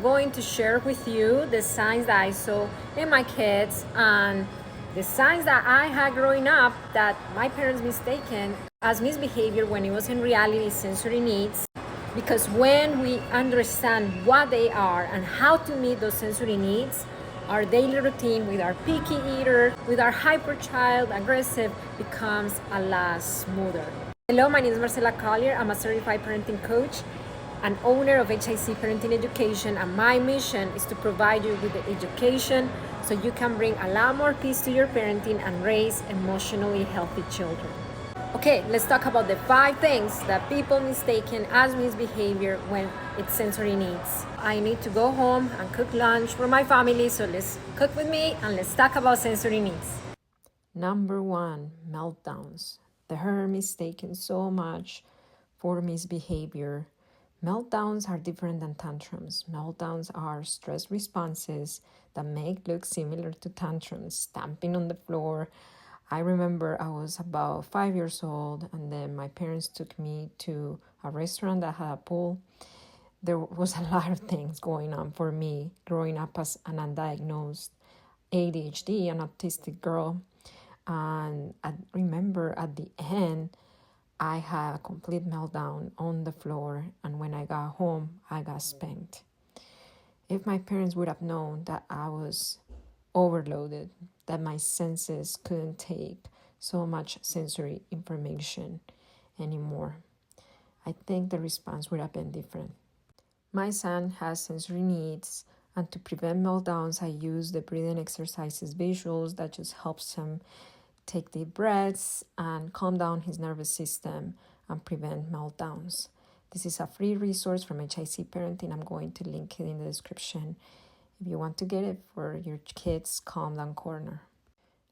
I'm going to share with you the signs that I saw in my kids and the signs that I had growing up that my parents mistaken as misbehavior when it was in reality sensory needs. Because when we understand what they are and how to meet those sensory needs, our daily routine with our picky eater, with our hyper child, aggressive, becomes a lot smoother. Hello, my name is Marcela Collier. I'm a certified parenting coach and owner of HIC Parenting Education, and my mission is to provide you with the education so you can bring a lot more peace to your parenting and raise emotionally healthy children. Okay, let's talk about the 5 things that people mistaken as misbehavior when it's sensory needs. I need to go home and cook lunch for my family, so let's cook with me and let's talk about sensory needs. Number 1, meltdowns. They're mistaken so much for misbehavior. Meltdowns are different than tantrums. Meltdowns are stress responses that look similar to tantrums, stamping on the floor. I remember I was about 5 years old, and then my parents took me to a restaurant that had a pool. There was a lot of things going on for me growing up as an undiagnosed ADHD, an autistic girl. And I remember at the end, I had a complete meltdown on the floor, and when I got home, I got spanked. If my parents would have known that I was overloaded, that my senses couldn't take so much sensory information anymore, I think the response would have been different. My son has sensory needs, and to prevent meltdowns, I use the breathing exercises visuals that just helps him take deep breaths and calm down his nervous system and prevent meltdowns. This is a free resource from HIC Parenting. I'm going to link it in the description if you want to get it for your kids' calm down corner.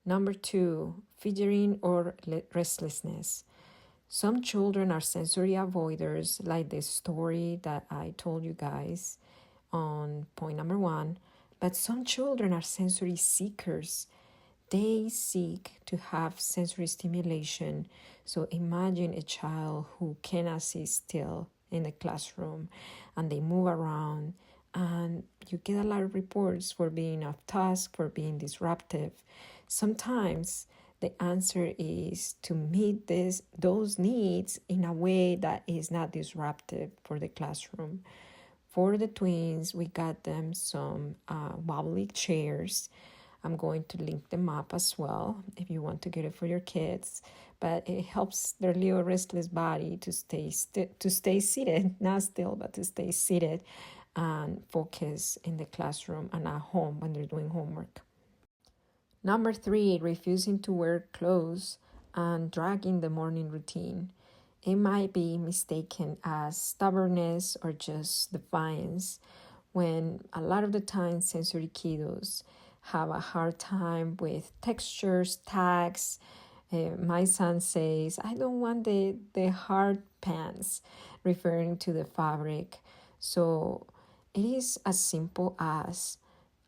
Number 2, fidgeting or restlessness. Some children are sensory avoiders, like the story that I told you guys on point number 1, but some children are sensory seekers. They seek to have sensory stimulation. So imagine a child who cannot sit still in the classroom and they move around, and you get a lot of reports for being off task, for being disruptive. Sometimes the answer is to meet those needs in a way that is not disruptive for the classroom. For the twins, we got them some wobbly chairs. I'm going to link them up as well if you want to get it for your kids. But it helps their little restless body to stay seated, not still, but to stay seated and focus in the classroom and at home when they're doing homework. Number 3, refusing to wear clothes and dragging the morning routine. It might be mistaken as stubbornness or just defiance, when a lot of the time sensory kiddos have a hard time with textures, tags. My son says, I don't want the hard pants, referring to the fabric. So it is as simple as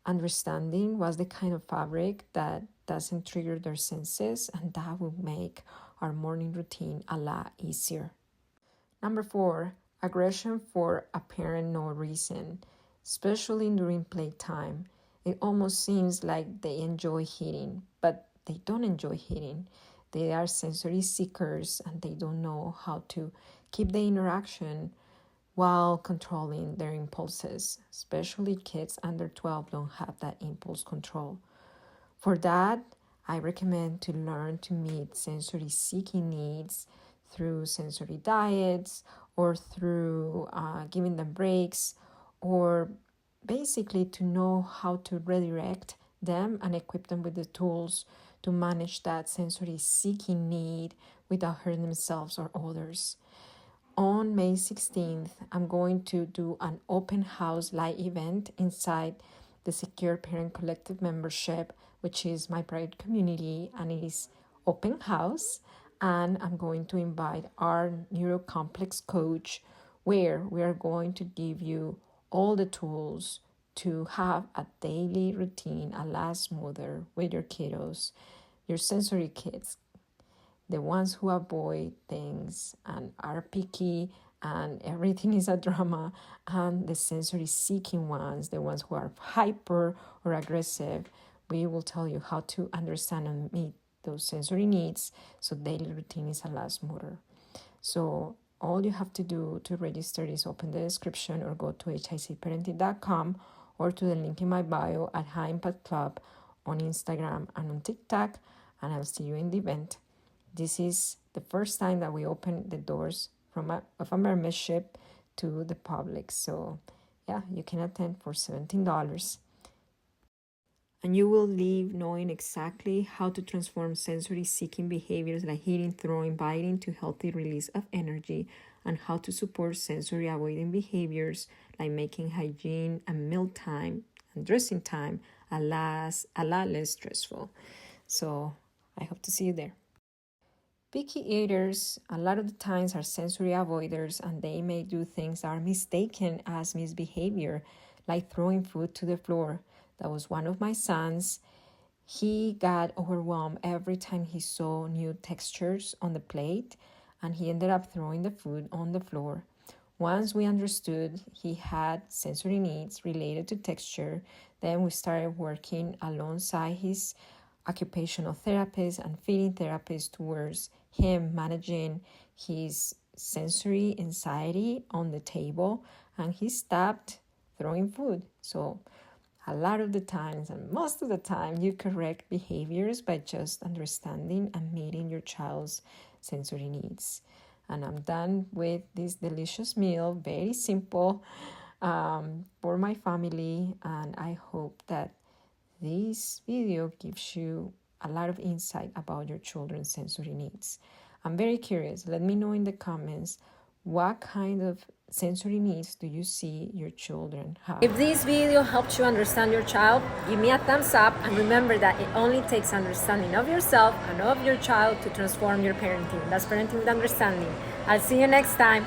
understanding what's the kind of fabric that doesn't trigger their senses, and that will make our morning routine a lot easier. Number 4, aggression for apparent no reason, especially during playtime. It almost seems like they enjoy hitting, but they don't enjoy hitting. They are sensory seekers, and they don't know how to keep the interaction while controlling their impulses. Especially kids under 12 don't have that impulse control. For that, I recommend to learn to meet sensory seeking needs through sensory diets or through giving them breaks, or basically to know how to redirect them and equip them with the tools to manage that sensory seeking need without hurting themselves or others. On May 16th, I'm going to do an open house live event inside the Secure Parent Collective membership, which is my private community, and it is open house. And I'm going to invite our neurocomplex coach, where we are going to give you all the tools to have a daily routine a lot smoother with your kiddos, your sensory kids, the ones who avoid things and are picky and everything is a drama. And the sensory seeking ones, the ones who are hyper or aggressive, we will tell you how to understand and meet those sensory needs so daily routine is a lot smoother. So all you have to do to register is open the description or go to hicparenting.com or to the link in my bio at High Impact Club on Instagram and on TikTok, and I'll see you in the event. This is the first time that we open the doors of a membership to the public. So yeah, you can attend for $17. And you will leave knowing exactly how to transform sensory seeking behaviors like eating, throwing, biting to healthy release of energy, and how to support sensory avoiding behaviors like making hygiene and meal time and dressing time a lot less stressful. So I hope to see you there. Picky eaters a lot of the times are sensory avoiders, and they may do things that are mistaken as misbehavior, like throwing food to the floor. That was one of my sons. He got overwhelmed every time he saw new textures on the plate, and he ended up throwing the food on the floor. Once we understood he had sensory needs related to texture, then we started working alongside his occupational therapist and feeding therapist towards him managing his sensory anxiety on the table, and he stopped throwing food. So a lot of the times, and most of the time, you correct behaviors by just understanding and meeting your child's sensory needs. And I'm done with this delicious meal, very simple, for my family. And I hope that this video gives you a lot of insight about your children's sensory needs. I'm very curious. Let me know in the comments, what kind of sensory needs do you see your children have? If this video helped you understand your child, give me a thumbs up, and remember that it only takes understanding of yourself and of your child to transform your parenting. That's parenting with understanding. I'll see you next time.